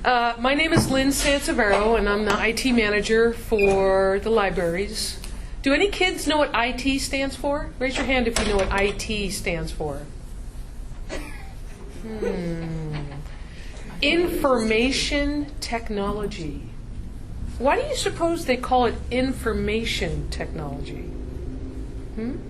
My name is Lynn Sansevero, and I'm the IT manager for the libraries. Do any kids know what IT stands for? Raise your hand if you know what IT stands for. Information technology. Why do you suppose they call it information technology?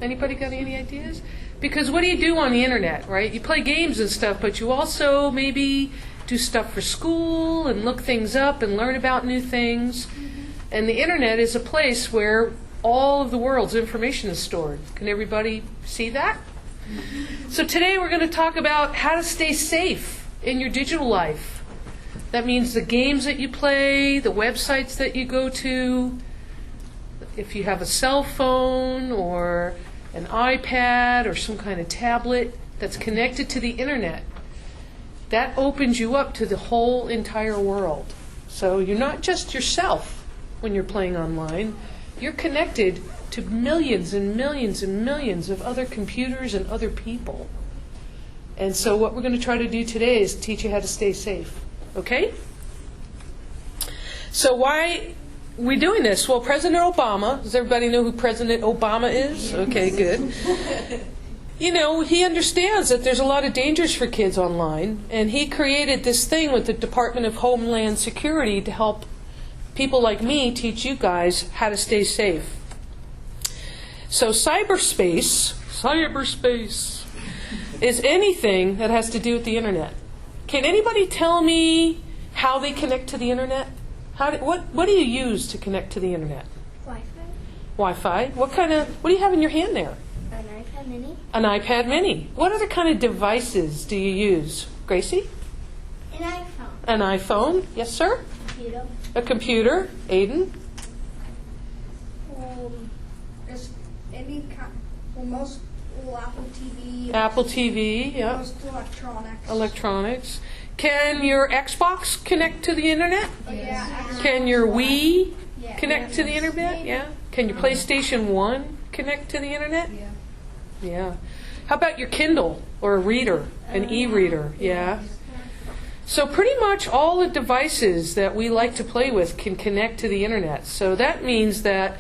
Anybody got any ideas? Because what do you do on the internet, right? You play games and stuff, but you also maybe do stuff for school and look things up and learn about new things. And the internet is a place where all of the world's information is stored. Can everybody see that? So today we're going to talk about how to stay safe in your digital life. That means the games that you play, the websites that you go to, if you have a cell phone or an iPad or some kind of tablet that's connected to the internet. That opens you up to the whole entire world. So you're not just yourself when you're playing online. You're connected to millions and millions and millions of other computers and other people. And so what we're going to try to do today is teach you how to stay safe. Okay? So why are we doing this? Well, President Obama, does everybody know who President Obama is? Okay, good. You know, he understands that there's a lot of dangers for kids online, and he created this thing with the Department of Homeland Security to help people like me teach you guys how to stay safe. So cyberspace is anything that has to do with the internet. Can anybody tell me how they connect to the internet? What do you use to connect to the internet? Wi-Fi. What do you have in your hand there? An iPad mini. An iPad mini. What other kind of devices do you use? Gracie? An iPhone. An iPhone. Yes, sir? Computer. A computer. Aiden? Just any kind. Apple TV. Apple TV, yeah. Most electronics. Electronics. Can your Xbox connect to the internet? Yeah. Can your Wii Yeah. connect to the internet? Yeah. Can your PlayStation 1 connect to the internet? Yeah. Yeah. How about your Kindle or a reader, an e-reader? Yeah. So pretty much all the devices that we like to play with can connect to the internet. So that means that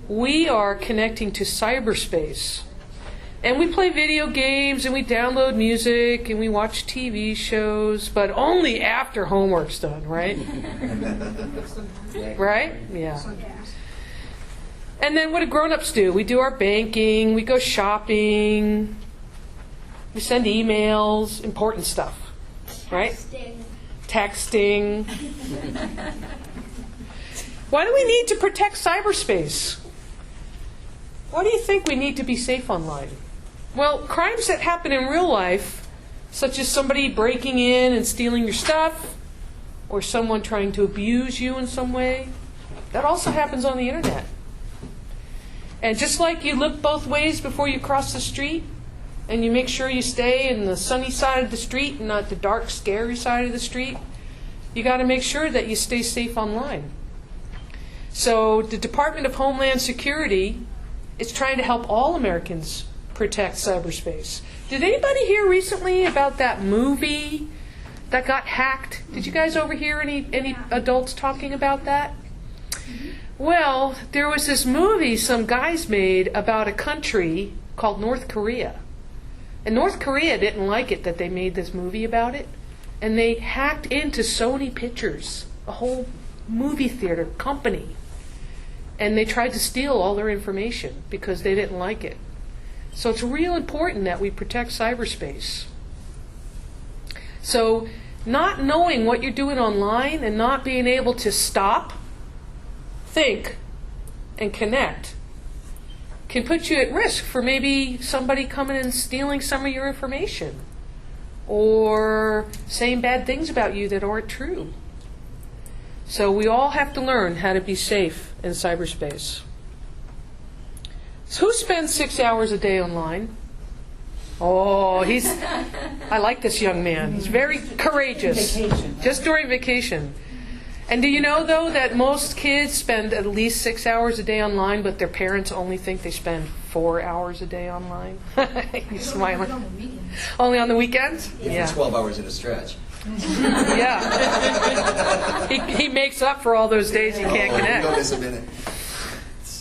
we are connecting to cyberspace. And we play video games, and we download music, and we watch TV shows, but only after homework's done, right? Right? Yeah. And then what do grown-ups do? We do our banking, we go shopping, we send emails, important stuff, right? Texting. Why do we need to protect cyberspace? Why do you think we need to be safe online? Well, crimes that happen in real life, such as somebody breaking in and stealing your stuff, or someone trying to abuse you in some way, that also happens on the internet. And just like you look both ways before you cross the street, and you make sure you stay in the sunny side of the street and not the dark, scary side of the street, you got to make sure that you stay safe online. So the Department of Homeland Security is trying to help all Americans protect cyberspace. Did anybody hear recently about that movie that got hacked? Did you guys overhear any adults talking about that? Well, there was this movie some guys made about a country called North Korea. And North Korea didn't like it that they made this movie about it. And they hacked into Sony Pictures, a whole movie theater company. And they tried to steal all their information because they didn't like it. So it's real important that we protect cyberspace. So not knowing what you're doing online and not being able to stop, think, and connect can put you at risk for maybe somebody coming and stealing some of your information or saying bad things about you that aren't true. So we all have to learn how to be safe in cyberspace. So who spends 6 hours a day online? Oh, I like this young man. He's very courageous. Vacation. Just during vacation. And do you know, though, that most kids spend at least 6 hours a day online, but their parents only think they spend 4 hours a day online? He's smiling. Only on the weekends? If it's 12 hours at a stretch. Yeah. He makes up for all those days he can't connect. Don't miss a minute.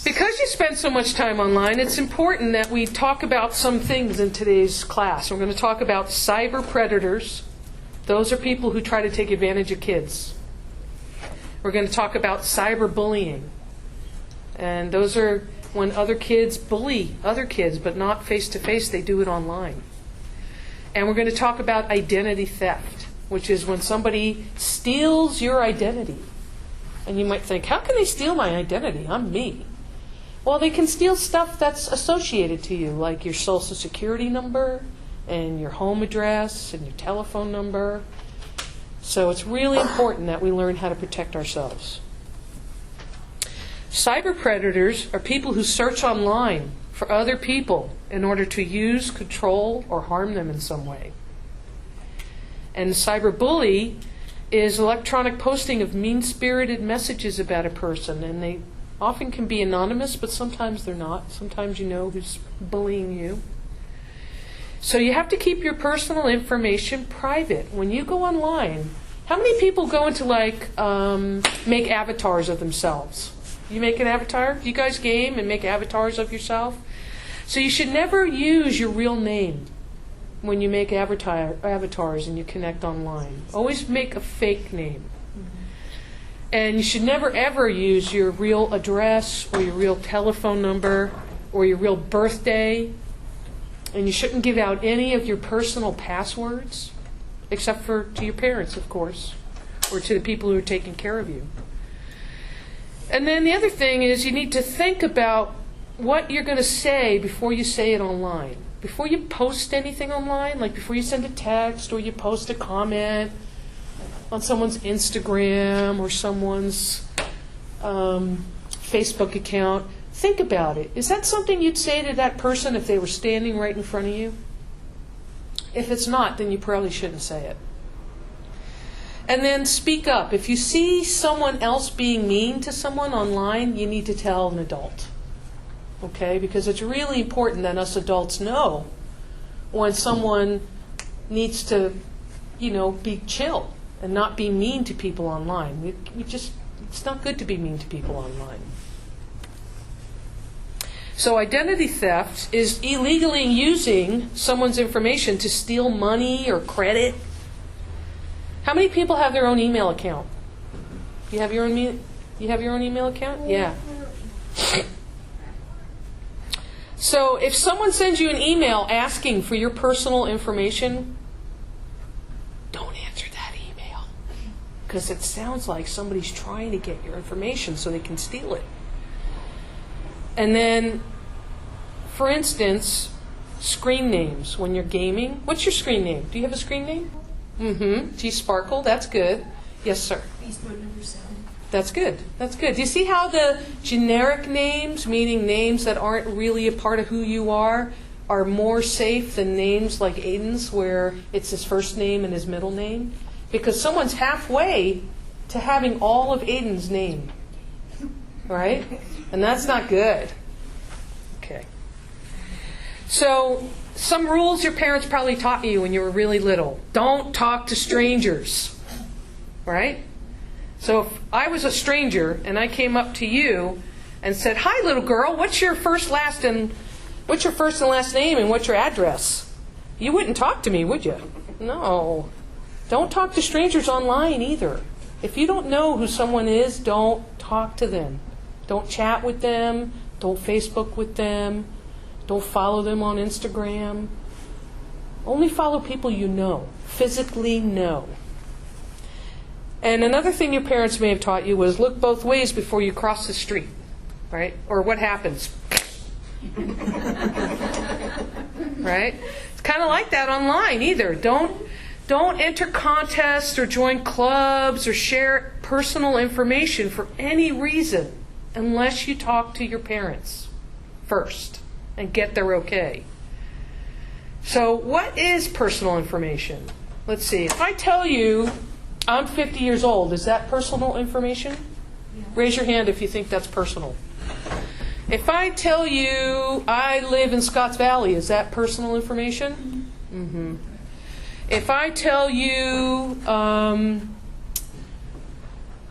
Because you spend so much time online, it's important that we talk about some things in today's class. We're going to talk about cyber predators. Those are people who try to take advantage of kids. We're going to talk about cyberbullying. And those are when other kids bully other kids, but not face-to-face, they do it online. And we're going to talk about identity theft, which is when somebody steals your identity. And you might think, how can they steal my identity? I'm me. Well, they can steal stuff that's associated to you, like your social security number and your home address and your telephone number. So it's really important that we learn how to protect ourselves. Cyber predators are people who search online for other people in order to use, control, or harm them in some way. And cyberbully is electronic posting of mean-spirited messages about a person, and they often can be anonymous, but sometimes they're not. Sometimes you know who's bullying you. So you have to keep your personal information private. When you go online, how many people go into make avatars of themselves? You make an avatar? You guys game and make avatars of yourself? So you should never use your real name when you make avatars and you connect online. Always make a fake name. And you should never ever use your real address or your real telephone number or your real birthday. And you shouldn't give out any of your personal passwords, except for to your parents, of course, or to the people who are taking care of you. And then the other thing is you need to think about what you're going to say before you say it online. Before you post anything online, like before you send a text or you post a comment on someone's Instagram or someone's Facebook account, think about it. Is that something you'd say to that person if they were standing right in front of you? If it's not, then you probably shouldn't say it. And then speak up. If you see someone else being mean to someone online, you need to tell an adult. Okay? Because it's really important that us adults know when someone needs to, be chill and not be mean to people online. It's not good to be mean to people online. So identity theft is illegally using someone's information to steal money or credit. How many people have their own email account? You have your own email account? Yeah. So if someone sends you an email asking for your personal information, don't answer that email. Because it sounds like somebody's trying to get your information so they can steal it. And then, for instance, screen names when you're gaming. What's your screen name? Do you have a screen name? G Sparkle, that's good. Yes, sir. Beast mode number 7. That's good. That's good. Do you see how the generic names, meaning names that aren't really a part of who you are more safe than names like Aiden's, where it's his first name and his middle name? Because someone's halfway to having all of Aiden's name. Right? And that's not good. Okay. So, some rules your parents probably taught you when you were really little. Don't talk to strangers. Right? So if I was a stranger and I came up to you and said, "Hi, little girl, what's your first and last name and what's your address?" You wouldn't talk to me, would you? No. Don't talk to strangers online either. If you don't know who someone is, don't talk to them. Don't chat with them. Don't Facebook with them. Don't follow them on Instagram. Only follow people you know, physically know. And another thing your parents may have taught you was look both ways before you cross the street, right? Or what happens? Right? It's kind of like that online either. Don't enter contests or join clubs or share personal information for any reason unless you talk to your parents first and get their okay. So what is personal information? Let's see. If I tell you I'm 50 years old, is that personal information? Yeah. Raise your hand if you think that's personal. If I tell you I live in Scotts Valley, is that personal information? Mm-hmm. If I tell you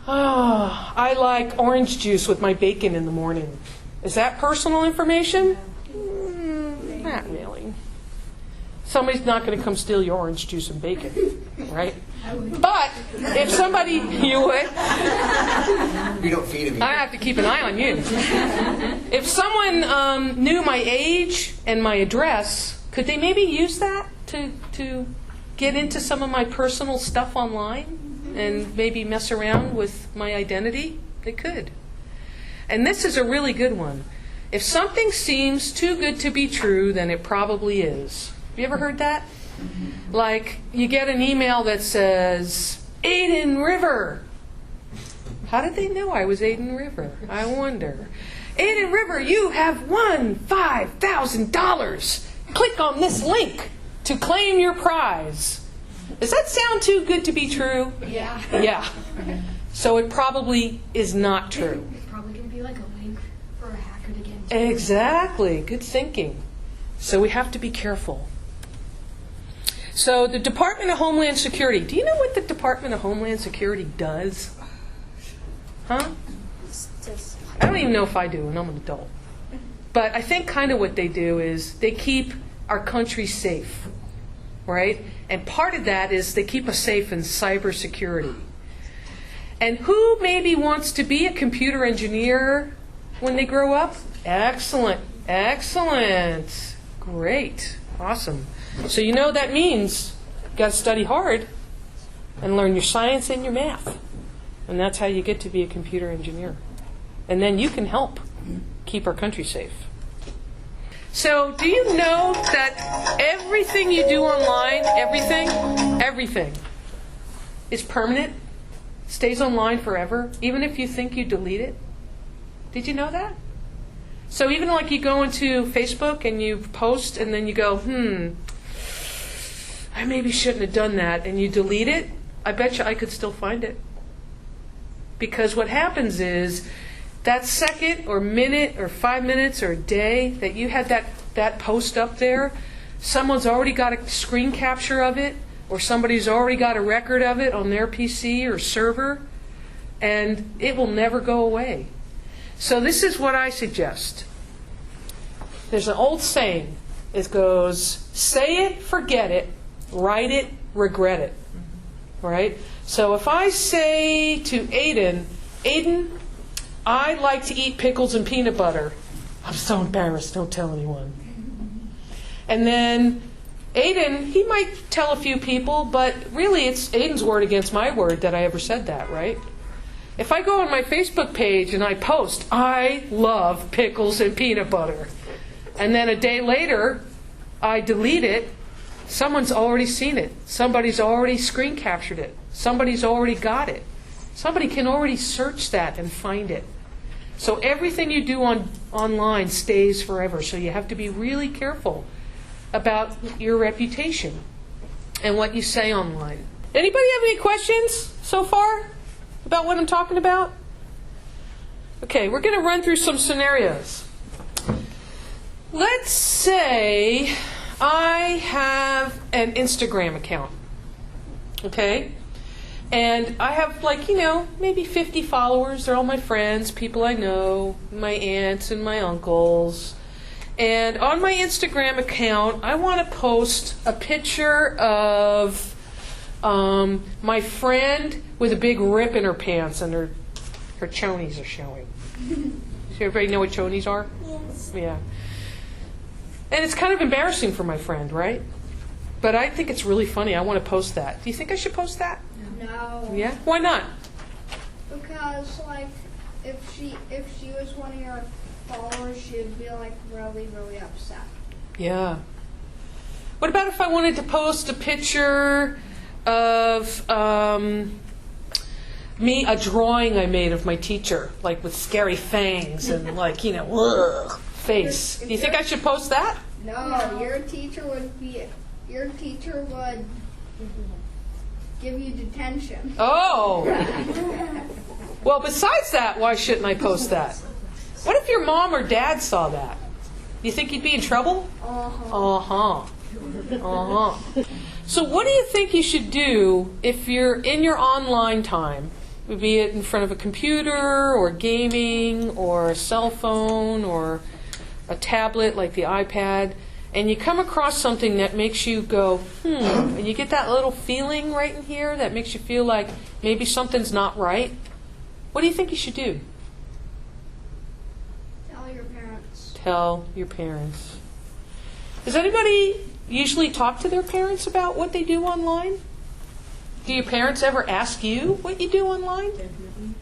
Oh, I like orange juice with my bacon in the morning. Is that personal information? Not really. Somebody's not going to come steal your orange juice and bacon, right? But if somebody, you would. You don't feed him. I have to keep an eye on you. If someone knew my age and my address, could they maybe use that to get into some of my personal stuff online and maybe mess around with my identity? They could. And this is a really good one. If something seems too good to be true, then it probably is. Have you ever heard that? Like, you get an email that says, Aiden River. How did they know I was Aiden River? I wonder. Aiden River, you have won $5,000. Click on this link to claim your prize. Does that sound too good to be true? Yeah. Yeah. So it probably is not true. It's probably going to be like a link for a hacker to get into. Exactly. Good thinking. So we have to be careful. So the Department of Homeland Security. Do you know what the Department of Homeland Security does? Huh? I don't even know if I do, and I'm an adult. But I think kind of what they do is they keep our country safe, right? And part of that is they keep us safe in cybersecurity. And who maybe wants to be a computer engineer when they grow up? Excellent. Excellent. Great. Awesome. So you know that means you've got to study hard and learn your science and your math. And that's how you get to be a computer engineer. And then you can help keep our country safe. So do you know that everything you do online, everything is permanent? Stays online forever, even if you think you delete it? Did you know that? So even like you go into Facebook and you post and then you go, I maybe shouldn't have done that, and you delete it, I bet you I could still find it. Because what happens is that second or minute or 5 minutes or a day that you had that post up there, someone's already got a screen capture of it, or somebody's already got a record of it on their PC or server, and it will never go away. So this is what I suggest. There's an old saying. It goes, say it, forget it, write it, regret it. Right? So if I say to Aiden, I like to eat pickles and peanut butter. I'm so embarrassed, don't tell anyone. And then Aiden, he might tell a few people, but really it's Aiden's word against my word that I ever said that, right? If I go on my Facebook page and I post, I love pickles and peanut butter, and then a day later I delete it, someone's already seen it. Somebody's already screen captured it. Somebody's already got it. Somebody can already search that and find it. So everything you do online stays forever. So you have to be really careful about your reputation and what you say online. Anybody have any questions so far about what I'm talking about? Okay, we're going to run through some scenarios. Let's say I have an Instagram account, okay? And I have maybe 50 followers. They're all my friends, people I know, my aunts and my uncles. And on my Instagram account, I want to post a picture of my friend with a big rip in her pants and her chonies are showing. Does everybody know what chonies are? Yes. Yeah. And it's kind of embarrassing for my friend, right? But I think it's really funny. I want to post that. Do you think I should post that? No. Yeah? Why not? Because if she was one of your followers, she'd be really, really upset. Yeah. What about if I wanted to post a picture of me, a drawing I made of my teacher, like with scary fangs and ugh, face. Do you think I should post that? No, your teacher would give you detention. Oh. Well, besides that, why shouldn't I post that? What if your mom or dad saw that? You think you'd be in trouble? Uh-huh. So what do you think you should do if you're in your online time be it in front of a computer or gaming or a cell phone or a tablet like the iPad, and you come across something that makes you go, and you get that little feeling right in here that makes you feel like maybe something's not right, what do you think you should do? Tell your parents. Tell your parents. Does anybody usually talk to their parents about what they do online? Do your parents ever ask you what you do online? Definitely.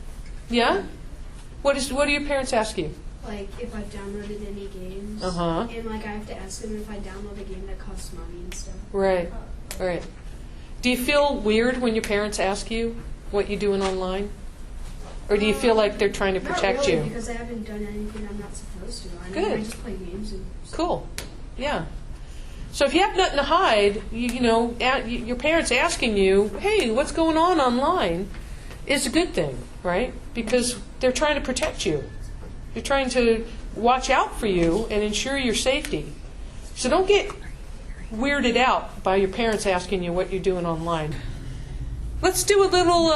Yeah? What do your parents ask you? Like, if I've downloaded any games. Uh-huh. And, like, I have to ask them if I download a game that costs money and stuff. Right. Right. Do you feel weird when your parents ask you what you're doing online? Or do you feel like they're trying to protect Not really, you? because I haven't done anything I'm not supposed to. I mean, Good. I just play games and stuff. Cool. Yeah. So if you have nothing to hide, your parents asking you, hey, what's going on online, is a good thing, right? Because they're trying to protect you. They're trying to watch out for you and ensure your safety. So don't get weirded out by your parents asking you what you're doing online. Let's do a little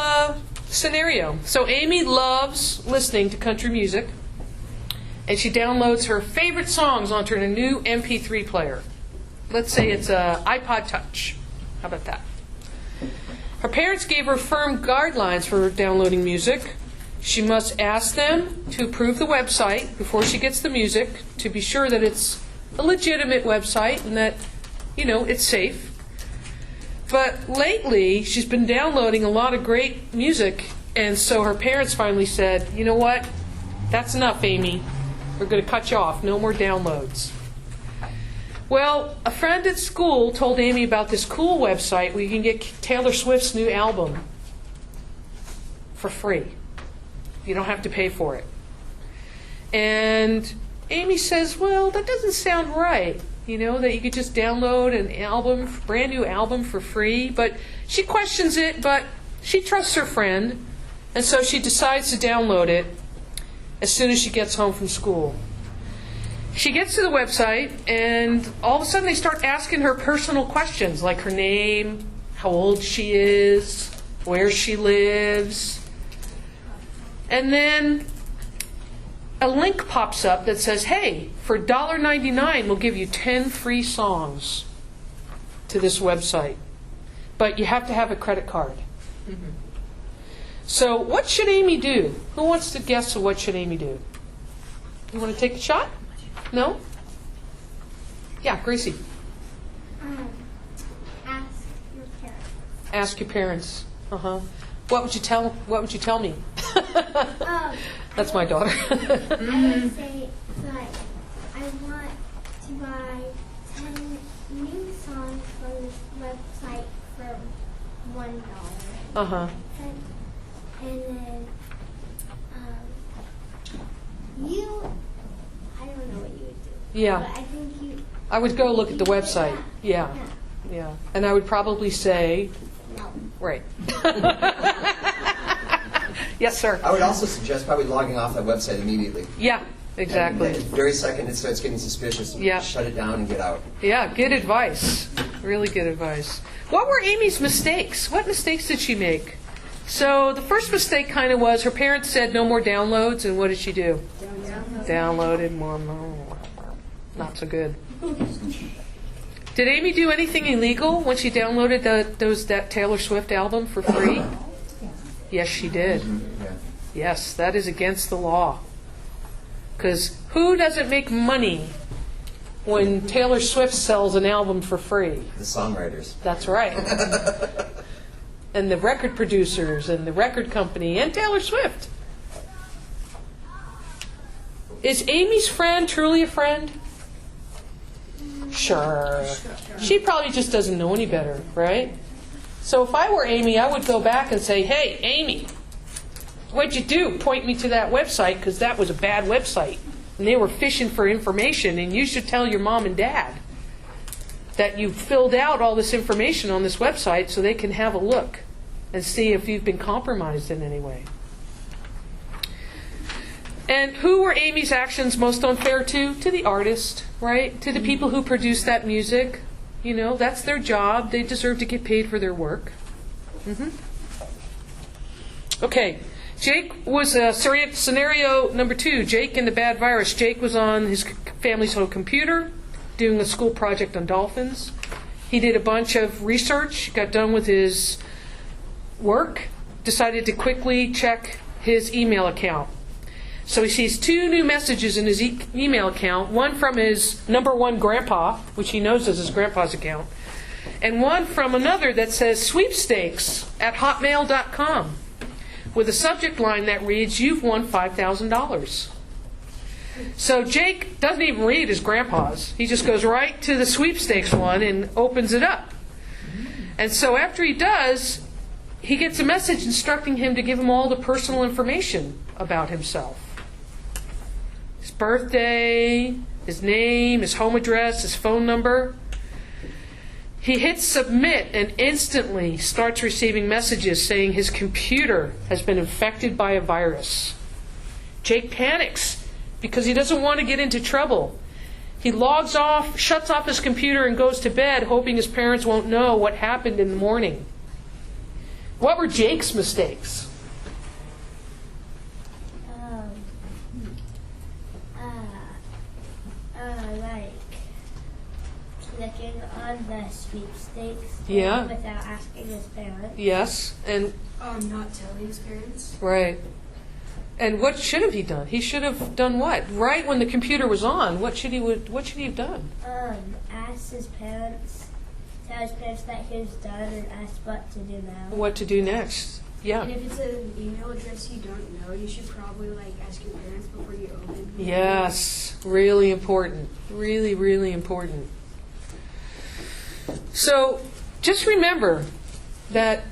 scenario. So Amy loves listening to country music, and she downloads her favorite songs onto her new MP3 player. Let's say it's an iPod Touch. How about that? Her parents gave her firm guidelines for downloading music. She must ask them to approve the website before she gets the music to be sure that it's a legitimate website and that, it's safe. But lately, she's been downloading a lot of great music, and so her parents finally said, you know what? That's enough, Amy. We're going to cut you off. No more downloads. Well, a friend at school told Amy about this cool website where you can get Taylor Swift's new album for free. You don't have to pay for it. And Amy says, well, that doesn't sound right, that you could just download an brand new album for free. But she questions it, but she trusts her friend, and so she decides to download it as soon as she gets home from school. She gets to the website, and all of a sudden they start asking her personal questions, like her name, how old she is, where she lives. And then a link pops up that says, hey, for $1.99 we'll give you 10 free songs to this website. But you have to have a credit card. Mm-hmm. So what should Amy do? Who wants to guess what should Amy do? You want to take a shot? No? Yeah, Gracie. Ask your parents. Ask your parents. Uh-huh. What would you tell me? That's my daughter. I would say, like, I want to buy 10 new songs from this website for $1. Uh-huh. And then, I don't know what you would do. Yeah. But I think I would go look at the website. Yeah. Yeah. And I would probably say, no. right. Yes, sir. I would also suggest probably logging off that website immediately. Yeah, exactly. And the very second it starts getting suspicious, Yeah. shut it down and get out. Yeah, good advice. Really good advice. What were Amy's mistakes? What mistakes did she make? So the first mistake kind of was her parents said no more downloads, and what did she do? Downloaded more. Not so good. Did Amy do anything illegal when she downloaded that Taylor Swift album for free? Yes, she did. Yeah. Yes, that is against the law. Because who doesn't make money when Taylor Swift sells an album for free? The songwriters. That's right. And the record producers and the record company and Taylor Swift. Is Amy's friend truly a friend? Sure. She probably just doesn't know any better, right? So if I were Amy, I would go back and say, hey, Amy, what'd you do? Point me to that website, because that was a bad website. And they were fishing for information, and you should tell your mom and dad that you filled out all this information on this website so they can have a look and see if you've been compromised in any way. And who were Amy's actions most unfair to? To the artist, right? To the people who produced that music. That's their job. They deserve to get paid for their work. Mm-hmm. Okay, Jake was scenario number 2, Jake and the bad virus. Jake was on his family's home computer doing a school project on dolphins. He did a bunch of research, got done with his work, decided to quickly check his email account. So he sees 2 new messages in his email account, one from his number 1 grandpa, which he knows is his grandpa's account, and one from another that says sweepstakes at hotmail.com. with a subject line that reads, "You've won $5,000. So Jake doesn't even read his grandpa's. He just goes right to the sweepstakes one and opens it up. And so after he does, he gets a message instructing him to give him all the personal information about himself. His birthday, his name, his home address, his phone number. He hits submit and instantly starts receiving messages saying his computer has been infected by a virus. Jake panics because he doesn't want to get into trouble. He logs off, shuts off his computer, and goes to bed hoping his parents won't know what happened in the morning. What were Jake's mistakes? Like clicking on the sweepstakes Yeah. without asking his parents. Yes, and Not telling his parents. right. And what should have he done? He should have done what? Right when the computer was on, what should he have done? Ask his parents, tell his parents that he was done, and ask what to do now. What to do next? Yeah. And if it's an email address you don't know, you should probably ask your parents before you open it. Yes, really important. Really, really important. So just remember that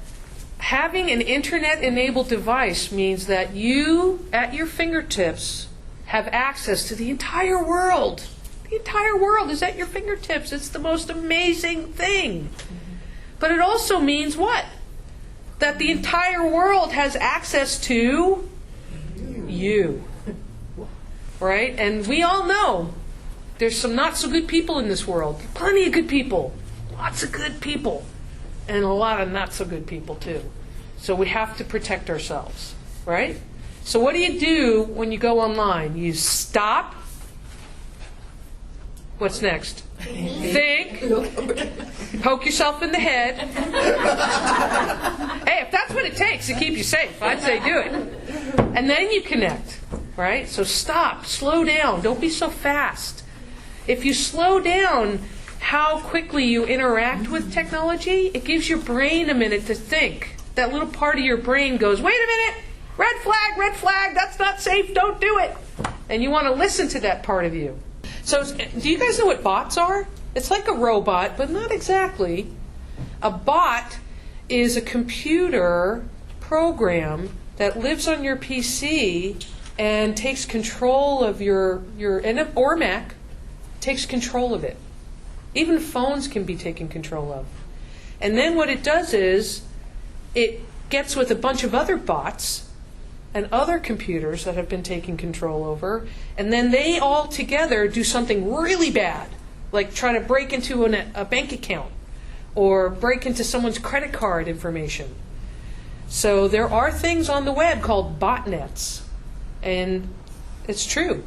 having an internet-enabled device means that you, at your fingertips, have access to the entire world. The entire world is at your fingertips. It's the most amazing thing. But it also means what? That the entire world has access to you. Right? And we all know there's some not so good people in this world. Plenty of good people. Lots of good people. And a lot of not so good people too. So we have to protect ourselves. Right? So what do you do when you go online? You stop. What's next? Think. Poke yourself in the head. Hey, if that's what it takes to keep you safe, I'd say do it. And then you connect. Right? So stop. Slow down. Don't be so fast. If you slow down how quickly you interact with technology, it gives your brain a minute to think. That little part of your brain goes, wait a minute, red flag, that's not safe, don't do it. And you want to listen to that part of you. So do you guys know what bots are? It's like a robot, but not exactly. A bot is a computer program that lives on your PC and takes control of your or Mac, takes control of it. Even phones can be taken control of. And then what it does is it gets with a bunch of other bots and other computers that have been taken control over, and then they all together do something really bad, like try to break into a bank account or break into someone's credit card information. So there are things on the web called botnets, and it's true.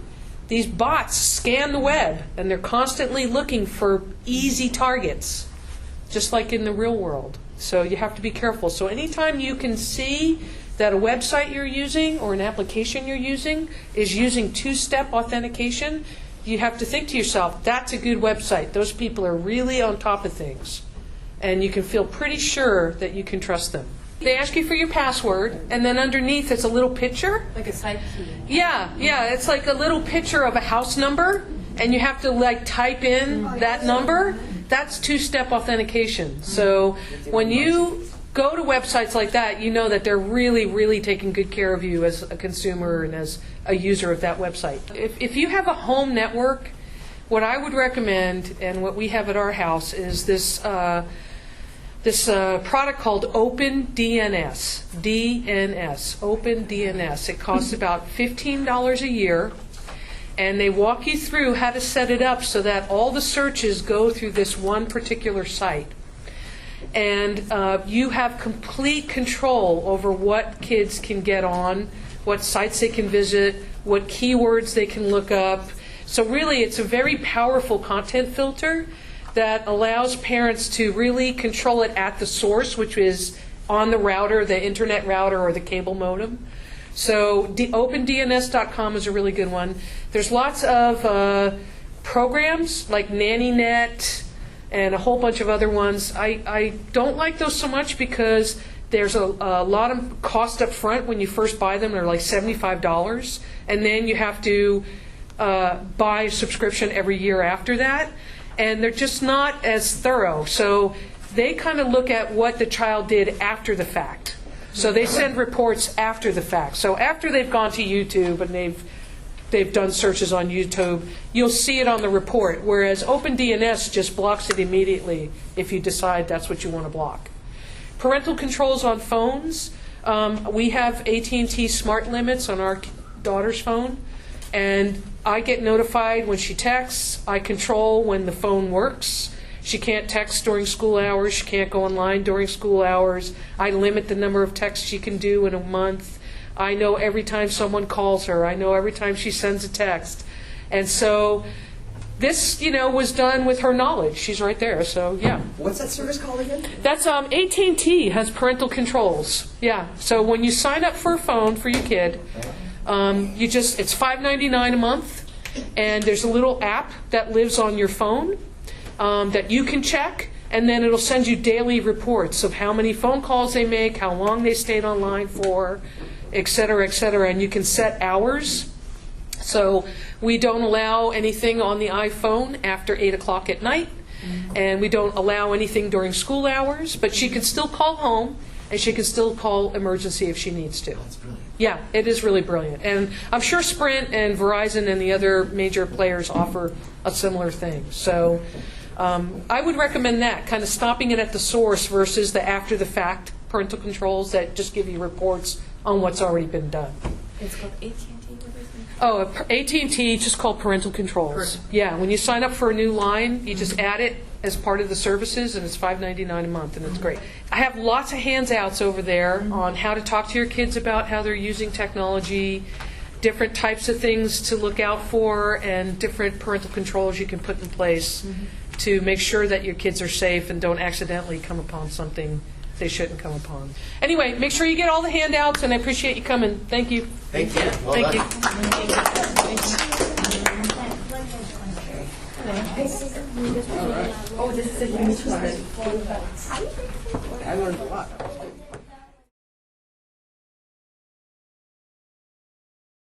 These bots scan the web, and they're constantly looking for easy targets, just like in the real world. So you have to be careful. So anytime you can see that a website you're using or an application you're using is using two-step authentication, you have to think to yourself, that's a good website. Those people are really on top of things. And you can feel pretty sure that you can trust them. They ask you for your password, and then underneath it's a little picture. Like a side key. Yeah, it's like a little picture of a house number, and you have to type in that number. That's two-step authentication. So when you go to websites like that, you know that they're really, really taking good care of you as a consumer and as a user of that website. If you have a home network, what I would recommend, and what we have at our house, is this product called OpenDNS. OpenDNS. It costs about $15 a year, and they walk you through how to set it up so that all the searches go through this one particular site. And you have complete control over what kids can get on, what sites they can visit, what keywords they can look up. So really, it's a very powerful content filter that allows parents to really control it at the source, which is on the router, the internet router or the cable modem. So OpenDNS.com is a really good one. There's lots of programs like NannyNet and a whole bunch of other ones. I don't like those so much because there's a lot of cost up front when you first buy them. They're like $75. And then you have to buy a subscription every year after that. And they're just not as thorough. So they kind of look at what the child did after the fact. So they send reports after the fact. So after they've gone to YouTube and they've done searches on YouTube, you'll see it on the report, whereas OpenDNS just blocks it immediately if you decide that's what you want to block. Parental controls on phones. We have AT&T smart limits on our daughter's phone, and I get notified when she texts. I control when the phone works. She can't text during school hours. She can't go online during school hours. I limit the number of texts she can do in a month. I know every time someone calls her. I know every time she sends a text. And so this, was done with her knowledge. She's right there, so yeah. What's that service called again? That's AT&T has parental controls. Yeah, so when you sign up for a phone for your kid, it's $5.99 a month, and there's a little app that lives on your phone that you can check, and then it'll send you daily reports of how many phone calls they make, how long they stayed online for, et cetera, and you can set hours. So we don't allow anything on the iPhone after 8 o'clock at night, and we don't allow anything during school hours, but she can still call home, and she can still call emergency if she needs to. That's brilliant. Yeah, it is really brilliant. And I'm sure Sprint and Verizon and the other major players offer a similar thing. So I would recommend that, kind of stopping it at the source versus the after-the-fact parental controls that just give you reports on what's already been done. It's called AT&T. Oh, AT&T, just called parental controls. Yeah, when you sign up for a new line, you just add it as part of the services, and it's $5.99 a month, and it's great. I have lots of handouts over there on how to talk to your kids about how they're using technology, different types of things to look out for, and different parental controls you can put in place to make sure that your kids are safe and don't accidentally come upon something they shouldn't come upon. Anyway, make sure you get all the handouts, and I appreciate you coming. Thank you. Thank you. Well Thank done. Oh, this is a huge one. I learned a lot. That was good.